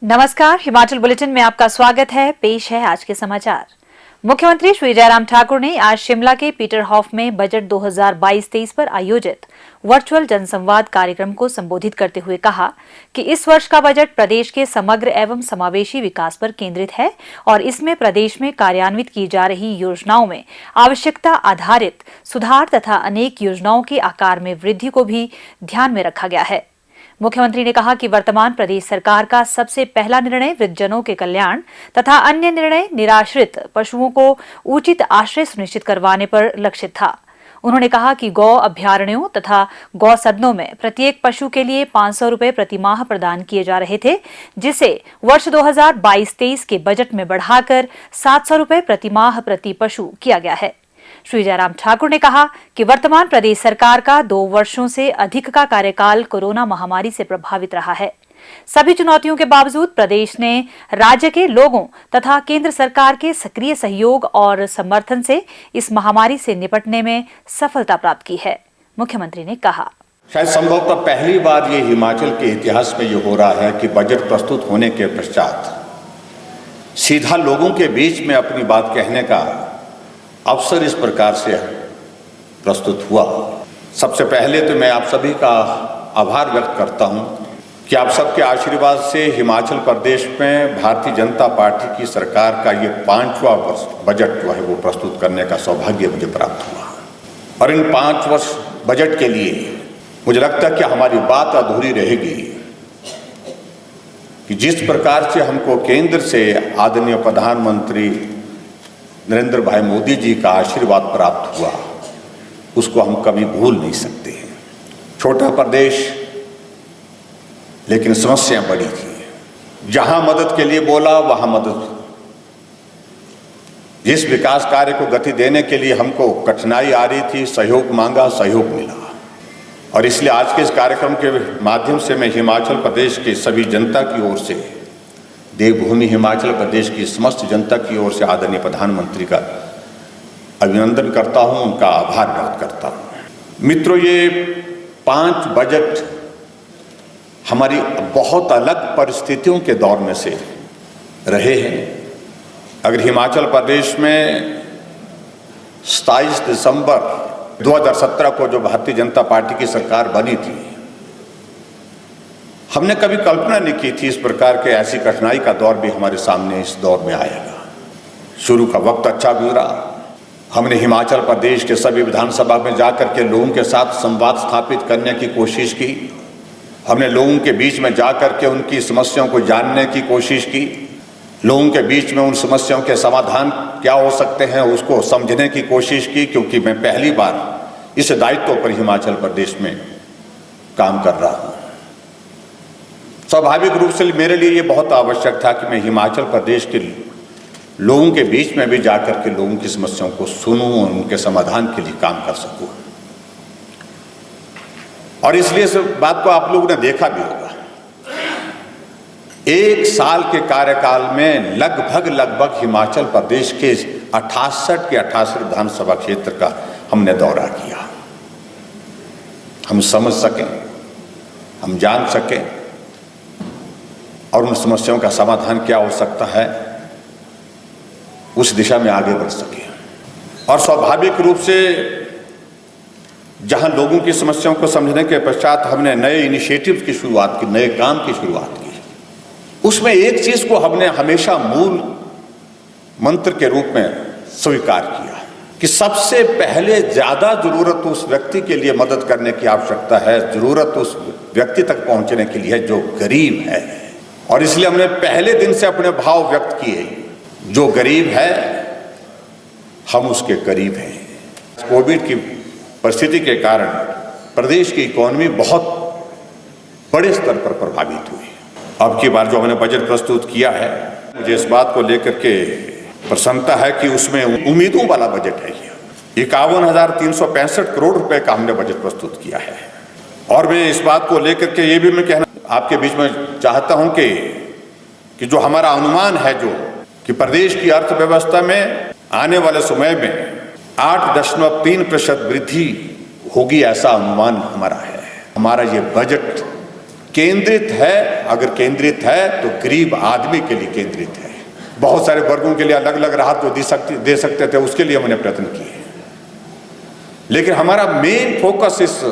नमस्कार, हिमाचल बुलेटिन में आपका स्वागत है। पेश है आज के समाचार। मुख्यमंत्री श्री जयराम ठाकुर ने आज शिमला के पीटरहॉफ में बजट 2022-23 पर आयोजित वर्चुअल जनसंवाद कार्यक्रम को संबोधित करते हुए कहा कि इस वर्ष का बजट प्रदेश के समग्र एवं समावेशी विकास पर केंद्रित है और इसमें प्रदेश में कार्यान्वित की जा रही योजनाओं में आवश्यकता आधारित सुधार तथा अनेक योजनाओं के आकार में वृद्धि को भी ध्यान में रखा गया है। मुख्यमंत्री ने कहा कि वर्तमान प्रदेश सरकार का सबसे पहला निर्णय वृद्धजनों के कल्याण तथा अन्य निर्णय निराश्रित पशुओं को उचित आश्रय सुनिश्चित करवाने पर लक्षित था। उन्होंने कहा कि गौ अभ्यारण्यों तथा गौ सदनों में प्रत्येक पशु के लिए 500 रुपए प्रति माह प्रदान किए जा रहे थे, जिसे वर्ष 2022-23 के बजट में बढ़ाकर 700 रुपए प्रति माह प्रति पशु किया गया है। श्री जयराम ठाकुर ने कहा कि वर्तमान प्रदेश सरकार का 2 वर्षों से अधिक का कार्यकाल कोरोना महामारी से प्रभावित रहा है। सभी चुनौतियों के बावजूद प्रदेश ने राज्य के लोगों तथा केंद्र सरकार के सक्रिय सहयोग और समर्थन से इस महामारी से निपटने में सफलता प्राप्त की है। मुख्यमंत्री ने कहा, शायद संभवतः पहली बार ये हिमाचल के इतिहास में ये हो रहा है कि बजट प्रस्तुत होने के पश्चात सीधा लोगों के बीच में अपनी बात कहने का अवसर इस प्रकार से प्रस्तुत हुआ। सबसे पहले तो मैं आप सभी का आभार व्यक्त करता हूं कि आप सबके आशीर्वाद से हिमाचल प्रदेश में भारतीय जनता पार्टी की सरकार का ये 5वां बजट जो है वो प्रस्तुत करने का सौभाग्य मुझे प्राप्त हुआ। और इन 5 वर्ष बजट के लिए मुझे लगता है कि हमारी बात अधूरी रहेगी कि जिस प्रकार से हमको केंद्र से आदरणीय प्रधानमंत्री नरेंद्र भाई मोदी जी का आशीर्वाद प्राप्त हुआ, उसको हम कभी भूल नहीं सकते हैं। छोटा प्रदेश लेकिन समस्याएं बड़ी थी। जहां मदद के लिए बोला वहां मदद। जिस विकास कार्य को गति देने के लिए हमको कठिनाई आ रही थी, सहयोग मांगा, सहयोग मिला। और इसलिए आज के इस कार्यक्रम के माध्यम से मैं हिमाचल प्रदेश के सभी जनता की ओर से, देवभूमि हिमाचल प्रदेश की समस्त जनता की ओर से आदरणीय प्रधानमंत्री का अभिनंदन करता हूं, उनका आभार व्यक्त करता हूं। मित्रों, ये 5 बजट हमारी बहुत अलग परिस्थितियों के दौर में से रहे हैं। अगर हिमाचल प्रदेश में 27 दिसंबर 2017 को जो भारतीय जनता पार्टी की सरकार बनी थी, हमने कभी कल्पना नहीं की थी इस प्रकार के ऐसी कठिनाई का दौर भी हमारे सामने इस दौर में आएगा। शुरू का वक्त अच्छा गुजरा। हमने हिमाचल प्रदेश के सभी विधानसभा में जाकर के लोगों के साथ संवाद स्थापित करने की कोशिश की। हमने लोगों के बीच में जाकर के उनकी समस्याओं को जानने की कोशिश की। लोगों के बीच में उन समस्याओं के समाधान क्या हो सकते हैं उसको समझने की कोशिश की, क्योंकि मैं पहली बार इस दायित्व पर हिमाचल प्रदेश में काम कर रहा हूँ। स्वाभाविक रूप से मेरे लिए ये बहुत आवश्यक था कि मैं हिमाचल प्रदेश के लोगों के बीच में भी जाकर के लोगों की समस्याओं को सुनूं और उनके समाधान के लिए काम कर सकूं। और इसलिए इस बात को आप लोगों ने देखा भी होगा, 1 साल के कार्यकाल में लगभग हिमाचल प्रदेश के 68 के 88 विधानसभा क्षेत्र का हमने दौरा किया। हम समझ सकें, हम जान सकें और उन समस्याओं का समाधान क्या हो सकता है, उस दिशा में आगे बढ़ सके। और स्वाभाविक रूप से जहां लोगों की समस्याओं को समझने के पश्चात हमने नए इनिशिएटिव की शुरुआत की, नए काम की शुरुआत की। उसमें एक चीज को हमने हमेशा मूल मंत्र के रूप में स्वीकार किया कि सबसे पहले ज्यादा जरूरत उस व्यक्ति के लिए मदद करने की आवश्यकता है, जरूरत उस व्यक्ति तक पहुंचने के लिए है जो गरीब है। और इसलिए हमने पहले दिन से अपने भाव व्यक्त किए, जो गरीब है हम उसके करीब हैं। कोविड की परिस्थिति के कारण प्रदेश की इकोनॉमी बहुत बड़े स्तर पर प्रभावित हुई। अब की बार जो हमने बजट प्रस्तुत किया है, मुझे इस बात को लेकर के प्रसन्नता है कि उसमें उम्मीदों वाला बजट है। 51,365 करोड़ रुपए का हमने बजट प्रस्तुत किया है। और मैं इस बात को लेकर के ये भी मैं कहना आपके बीच में चाहता हूं कि जो हमारा अनुमान है जो कि प्रदेश की अर्थव्यवस्था में आने वाले समय में 8.3% वृद्धि होगी, ऐसा अनुमान हमारा है। हमारा ये बजट केंद्रित है, अगर केंद्रित है तो गरीब आदमी के लिए केंद्रित है। बहुत सारे वर्गों के लिए अलग अलग राहत जो दे सकते थे, उसके लिए हमने प्रयत्न किए, लेकिन हमारा मेन फोकस इस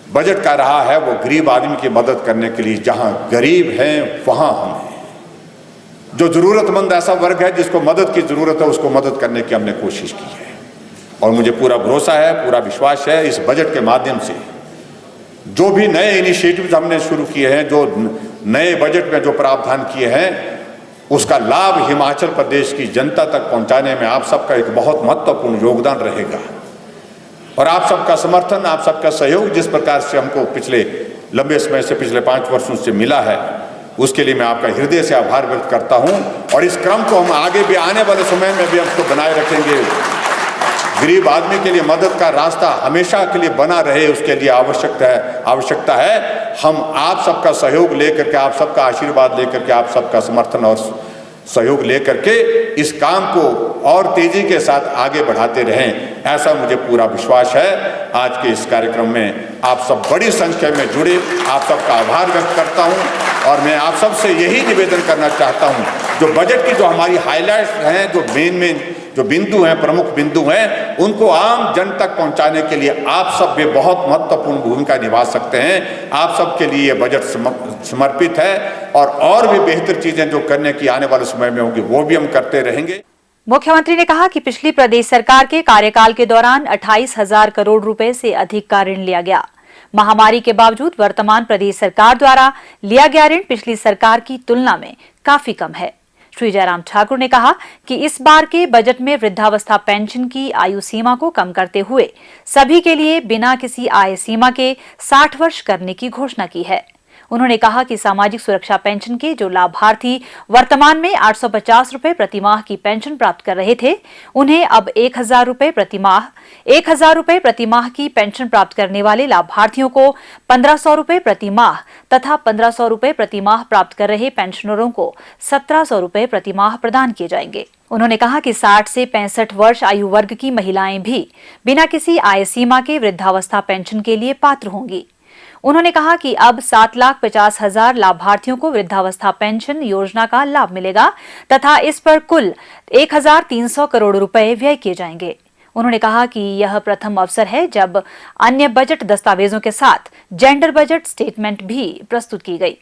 बजट का रहा है वो गरीब आदमी की मदद करने के लिए। जहां गरीब हैं वहां हम हैं। जो जरूरतमंद ऐसा वर्ग है जिसको मदद की जरूरत है, उसको मदद करने की हमने कोशिश की है। और मुझे पूरा भरोसा है, पूरा विश्वास है, इस बजट के माध्यम से जो भी नए इनिशिएटिव्स हमने शुरू किए हैं, जो नए बजट में जो प्रावधान किए हैं, उसका लाभ हिमाचल प्रदेश की जनता तक पहुंचाने में आप सबका एक बहुत महत्वपूर्ण योगदान रहेगा। और आप सबका समर्थन, आप सबका सहयोग जिस प्रकार से हमको पिछले लंबे समय से, पिछले 5 वर्षों से मिला है, उसके लिए मैं आपका हृदय से आभार व्यक्त करता हूं। और इस क्रम को हम आगे भी आने वाले समय में भी हमको बनाए रखेंगे। गरीब आदमी के लिए मदद का रास्ता हमेशा के लिए बना रहे, उसके लिए आवश्यकता है हम आप सबका सहयोग लेकर के, आप सबका आशीर्वाद लेकर के, आप सबका समर्थन और सहयोग लेकर के इस काम को और तेजी के साथ आगे बढ़ाते रहें, ऐसा मुझे पूरा विश्वास है। आज के इस कार्यक्रम में आप सब बड़ी संख्या में जुड़े, आप सबका आभार व्यक्त करता हूं। और मैं आप सबसे यही निवेदन करना चाहता हूं, जो बजट की जो हमारी हाईलाइट्स हैं, जो मेन जो बिंदु हैं, प्रमुख बिंदु हैं, उनको आम जन तक पहुंचाने के लिए आप सब भी बहुत महत्वपूर्ण भूमिका निभा सकते हैं। आप सब के लिए ये बजट समर्पित है और भी बेहतर चीजें जो करने की आने वाले समय में होंगी, वो भी हम करते रहेंगे। मुख्यमंत्री ने कहा कि पिछली प्रदेश सरकार के कार्यकाल के दौरान 28,000 करोड़ रुपए से अधिक का ऋण लिया गया। महामारी के बावजूद वर्तमान प्रदेश सरकार द्वारा लिया गया ऋण पिछली सरकार की तुलना में काफी कम है। श्री जयराम ठाकुर ने कहा कि इस बार के बजट में वृद्धावस्था पेंशन की आयु सीमा को कम करते हुए सभी के लिए बिना किसी आय सीमा के 60 वर्ष करने की घोषणा की है। उन्होंने कहा कि सामाजिक सुरक्षा पेंशन के जो लाभार्थी वर्तमान में 850 रुपए प्रतिमाह की पेंशन प्राप्त कर रहे थे, उन्हें अब 1,000 रुपए प्रतिमाह की पेंशन प्राप्त करने वाले लाभार्थियों को 1,500 रुपए प्रतिमाह तथा 1,500 रुपए प्रतिमाह प्राप्त कर रहे पेंशनरों को 1,700 रुपए प्रतिमाह प्रदान किए जाएंगे। उन्होंने कहा कि 60 से 65 वर्ष आयु वर्ग की महिलाएं भी बिना किसी आय सीमा के वृद्धावस्था पेंशन के लिए पात्र होंगी। उन्होंने कहा कि अब 7,50,000 लाभार्थियों को वृद्धावस्था पेंशन योजना का लाभ मिलेगा तथा इस पर कुल 1,300 करोड़ रुपए व्यय किए जाएंगे। उन्होंने कहा कि यह प्रथम अवसर है जब अन्य बजट दस्तावेजों के साथ जेंडर बजट स्टेटमेंट भी प्रस्तुत की गई।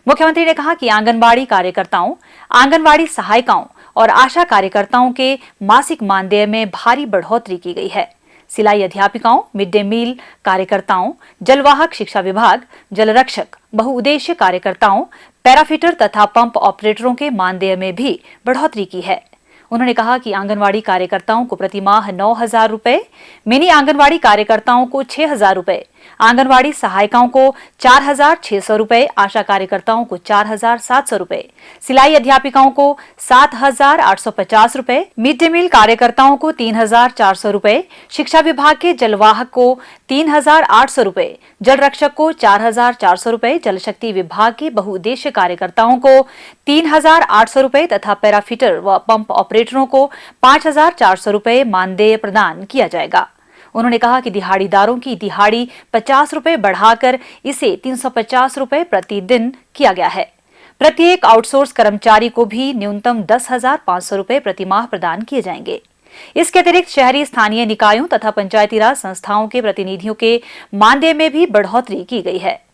मुख्यमंत्री ने कहा कि आंगनबाड़ी कार्यकर्ताओं, आंगनबाड़ी सहायिकाओं और आशा कार्यकर्ताओं के मासिक मानदेय में भारी बढ़ोतरी की गई है। सिलाई अध्यापिकाओं, मिड डे मील कार्यकर्ताओं, जलवाहक शिक्षा विभाग, जलरक्षक, बहुउद्देश्य कार्यकर्ताओं, पैराफिटर तथा पंप ऑपरेटरों के मानदेय में भी बढ़ोतरी की है। उन्होंने कहा कि आंगनवाड़ी कार्यकर्ताओं को प्रतिमाह 9,000 रुपए, मिनी आंगनवाड़ी कार्यकर्ताओं को 6,000 रुपए, आंगनवाड़ी सहायिकाओं को 4,600 रुपए, आशा कार्यकर्ताओं को 4,700 रुपए, सिलाई अध्यापिकाओं को 7,850 रुपए, मिड डे मील कार्यकर्ताओं को 3,400 रुपए, शिक्षा विभाग के जलवाहक को 3,800 रुपए, जल रक्षक को 4,400 रुपए, जल शक्ति विभाग के बहुउद्देश्य कार्यकर्ताओं को 3,800 रुपए तथा पैराफिटर व पंप ऑपरेटरों को 5,400 रुपए मानदेय प्रदान किया जाएगा। उन्होंने कहा कि दिहाड़ीदारों की दिहाड़ी 50 रुपए बढ़ाकर इसे 350 रुपए प्रतिदिन किया गया है। प्रत्येक आउटसोर्स कर्मचारी को भी न्यूनतम 10,500 रुपए प्रतिमाह प्रदान किए जाएंगे। इसके अतिरिक्त शहरी स्थानीय निकायों तथा पंचायती राज संस्थाओं के प्रतिनिधियों के मानदेय में भी बढ़ोतरी की गई है।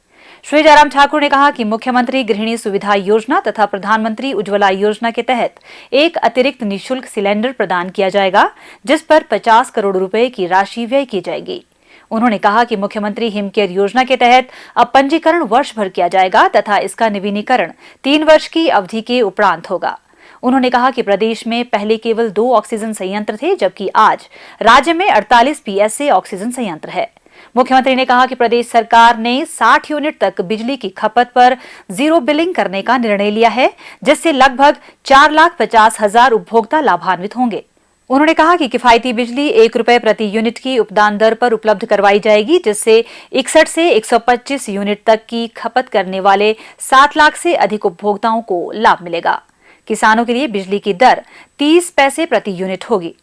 श्री जयराम ठाकुर ने कहा कि मुख्यमंत्री गृहिणी सुविधा योजना तथा प्रधानमंत्री उज्ज्वला योजना के तहत एक अतिरिक्त निःशुल्क सिलेंडर प्रदान किया जाएगा, जिस पर 50 करोड़ रुपए की राशि व्यय की जाएगी। उन्होंने कहा कि मुख्यमंत्री हिमकेयर योजना के तहत अब पंजीकरण वर्ष भर किया जाएगा तथा इसका नवीनीकरण 3 वर्ष की अवधि के उपरांत होगा। उन्होंने कहा कि प्रदेश में पहले केवल 2 ऑक्सीजन संयंत्र थे, जबकि आज राज्य में 48 पीएसए ऑक्सीजन संयंत्र है। मुख्यमंत्री ने कहा कि प्रदेश सरकार ने 60 यूनिट तक बिजली की खपत पर जीरो बिलिंग करने का निर्णय लिया है, जिससे लगभग 4,50,000 उपभोक्ता लाभान्वित होंगे। उन्होंने कहा कि किफायती बिजली 1 रुपए प्रति यूनिट की उपदान दर पर उपलब्ध करवाई जाएगी, जिससे 61 से 125 यूनिट तक की खपत करने वाले 7 लाख से अधिक उपभोक्ताओं को लाभ मिलेगा। किसानों के लिए बिजली की दर 30 पैसे प्रति यूनिट होगी।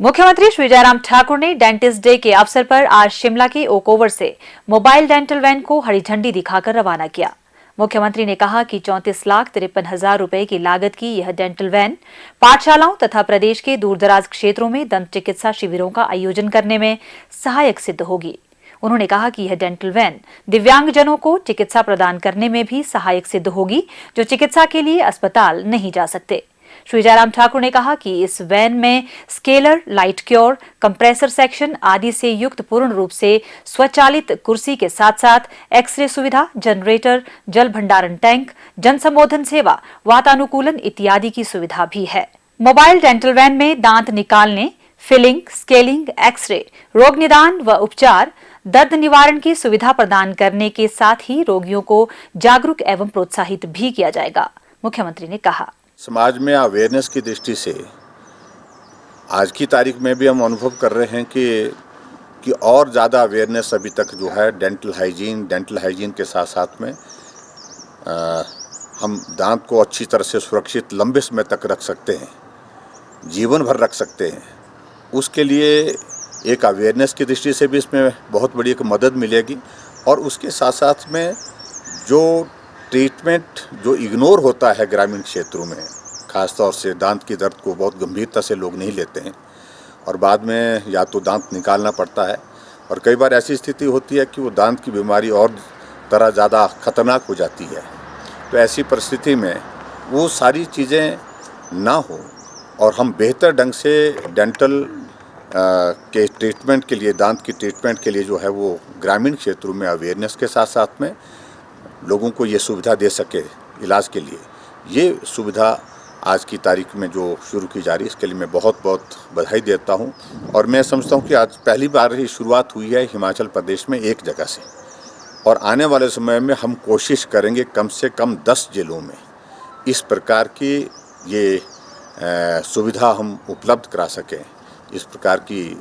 मुख्यमंत्री श्री जयराम ठाकुर ने डेंटिस्ट डे के अवसर पर आज शिमला के ओक ओवर से मोबाइल डेंटल वैन को हरी झंडी दिखाकर रवाना किया। मुख्यमंत्री ने कहा कि 34,53,000 रुपए की लागत की यह डेंटल वैन पाठशालाओं तथा प्रदेश के दूरदराज क्षेत्रों में दंत चिकित्सा शिविरों का आयोजन करने में सहायक सिद्ध होगी। उन्होंने कहा कि यह डेंटल वैन दिव्यांगजनों को चिकित्सा प्रदान करने में भी सहायक सिद्ध होगी, जो चिकित्सा के लिए अस्पताल नहीं जा सकते। श्री जयराम ठाकुर ने कहा कि इस वैन में scalar, light cure, compressor section आदि से युक्त पूर्ण रूप से स्वचालित कुर्सी के साथ साथ एक्सरे सुविधा, जनरेटर, जल भंडारण टैंक, जन संबोधन सेवा, वातानुकूलन इत्यादि की सुविधा भी है। मोबाइल डेंटल वैन में दांत निकालने, फिलिंग, स्केलिंग, एक्सरे, रोग निदान व उपचार, दर्द निवारण की सुविधा प्रदान करने के साथ ही रोगियों को जागरूक एवं प्रोत्साहित भी किया जाएगा। मुख्यमंत्री ने कहा, समाज में अवेयरनेस की दृष्टि से आज की तारीख में भी हम अनुभव कर रहे हैं कि और ज़्यादा अवेयरनेस अभी तक जो है डेंटल हाइजीन के साथ साथ में हम दांत को अच्छी तरह से सुरक्षित लंबे समय तक रख सकते हैं, जीवन भर रख सकते हैं। उसके लिए एक अवेयरनेस की दृष्टि से भी इसमें बहुत बड़ी एक मदद मिलेगी और उसके साथ साथ में जो ट्रीटमेंट जो इग्नोर होता है ग्रामीण क्षेत्रों में, ख़ासतौर से दांत की दर्द को बहुत गंभीरता से लोग नहीं लेते हैं और बाद में या तो दांत निकालना पड़ता है और कई बार ऐसी स्थिति होती है कि वो दांत की बीमारी और तरह ज़्यादा खतरनाक हो जाती है। तो ऐसी परिस्थिति में वो सारी चीज़ें ना हो और हम बेहतर ढंग से डेंटल के ट्रीटमेंट के लिए, दांत की ट्रीटमेंट के लिए जो है वो ग्रामीण क्षेत्रों में अवेयरनेस के साथ साथ में लोगों को ये सुविधा दे सके इलाज के लिए। ये सुविधा आज की तारीख में जो शुरू की जा रही है इसके लिए मैं बहुत बहुत बधाई देता हूँ और मैं समझता हूँ कि आज पहली बार ही शुरुआत हुई है हिमाचल प्रदेश में एक जगह से और आने वाले समय में हम कोशिश करेंगे कम से कम 10 जिलों में इस प्रकार की ये सुविधा हम उपलब्ध करा सकें। इस प्रकार की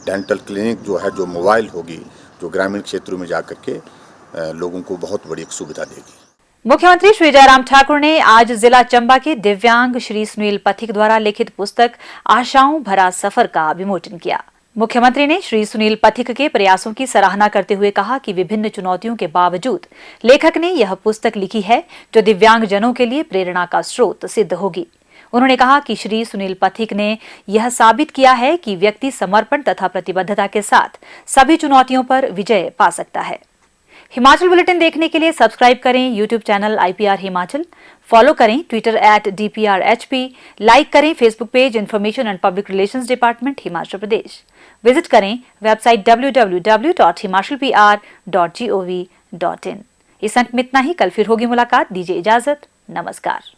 डेंटल क्लिनिक जो है, जो मोबाइल होगी, जो ग्रामीण क्षेत्रों में जाकर के लोगों को बहुत बड़ी सुविधा देगी। मुख्यमंत्री श्री जयराम ठाकुर ने आज जिला चंबा के दिव्यांग श्री सुनील पथिक द्वारा लिखित पुस्तक आशाओं भरा सफर का विमोचन किया। मुख्यमंत्री ने श्री सुनील पथिक के प्रयासों की सराहना करते हुए कहा कि विभिन्न चुनौतियों के बावजूद लेखक ने यह पुस्तक लिखी है जो दिव्यांगजनों के लिए प्रेरणा का स्रोत सिद्ध होगी। उन्होंने कहा कि श्री सुनील पथिक ने यह साबित किया है कि व्यक्ति समर्पण तथा प्रतिबद्धता के साथ सभी चुनौतियों पर विजय पा सकता है। हिमाचल बुलेटिन देखने के लिए सब्सक्राइब करें YouTube channel IPR Himachal, follow करें ट्विटर @DPRHP, लाइक करें Facebook page information and public relations department Himachal Pradesh, visit करें वेबसाइट www.himalpr.gov.in। इस अंक में इतना ही, कल फिर होगी मुलाकात। दीजिए इजाजत, नमस्कार।